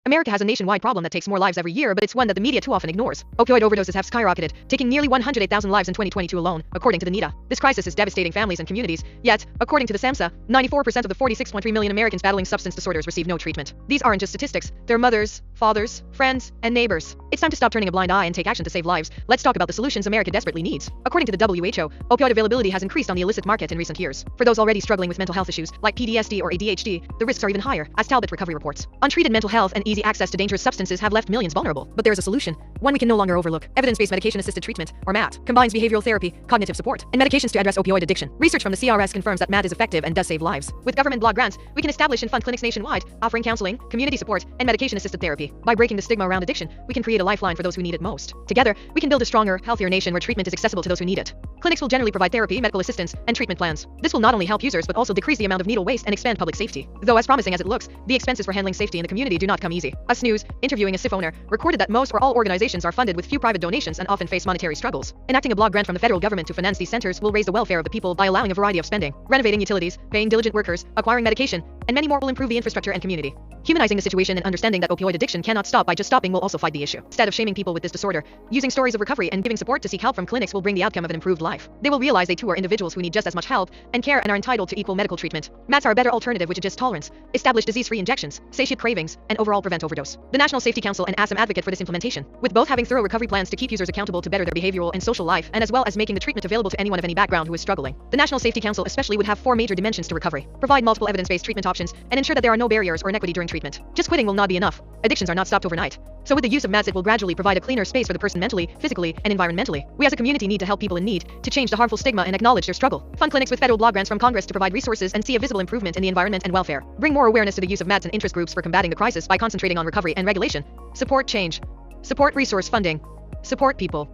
America has a nationwide problem that takes more lives every year, but it's one that the media too often ignores. Opioid overdoses have skyrocketed, taking nearly 108,000 lives in 2022 alone, according to the NIDA. This crisis is devastating families and communities, yet, according to the SAMHSA, 94% of the 46.3 million Americans battling substance disorders receive no treatment. These aren't just statistics, they're mothers, fathers, friends, and neighbors. It's time to stop turning a blind eye and take action to save lives. Let's talk about the solutions America desperately needs. According to the WHO, opioid availability has increased on the illicit market in recent years. For those already struggling with mental health issues, like PTSD or ADHD, the risks are even higher, as Talbot Recovery reports. Untreated mental health and easy access to dangerous substances have left millions vulnerable. But there's a solution, one we can no longer overlook. Evidence-based medication-assisted treatment, or MAT, combines behavioral therapy, cognitive support, and medications to address opioid addiction. Research from the CRS confirms that MAT is effective and does save lives. With government block grants, we can establish and fund clinics nationwide, offering counseling, community support, and medication-assisted therapy. By breaking the stigma around addiction, we can create a lifeline for those who need it most. Together, we can build a stronger, healthier nation where treatment is accessible to those who need it. Clinics will generally provide therapy, medical assistance, and treatment plans. This will not only help users but also decrease the amount of needle waste and expand public safety. Though as promising as it looks, the expenses for handling safety in the community do not come easy. Us News, interviewing a SIF owner, recorded that most or all organizations are funded with few private donations and often face monetary struggles. Enacting a block grant from the federal government to finance these centers will raise the welfare of the people by allowing a variety of spending. Renovating utilities, paying diligent workers, acquiring medication, and many more will improve the infrastructure and community. Humanizing the situation and understanding that opioid addiction cannot stop by just stopping will also fight the issue. Instead of shaming people with this disorder, using stories of recovery and giving support to seek help from clinics will bring the outcome of an improved life. They will realize they too are individuals who need just as much help and care and are entitled to equal medical treatment. MATs are a better alternative which adjusts tolerance, establish disease-free injections, satiate cravings, and overall prevent overdose. The National Safety Council and ASM advocate for this implementation, with both having thorough recovery plans to keep users accountable to better their behavioral and social life, and as well as making the treatment available to anyone of any background who is struggling. The National Safety Council especially would have 4 major dimensions to recovery: provide multiple evidence-based treatment options, and ensure that there are no barriers or inequity during treatment. Just quitting will not be enough. Addictions are not stopped overnight. So with the use of MATs, it will gradually provide a cleaner space for the person mentally, physically, and environmentally. We as a community need to help people in need, to change the harmful stigma and acknowledge their struggle. Fund clinics with federal block grants from Congress to provide resources and see a visible improvement in the environment and welfare. Bring more awareness to the use of MATs and interest groups for combating the crisis by concentrating on recovery and regulation. Support change. Support resource funding. Support people.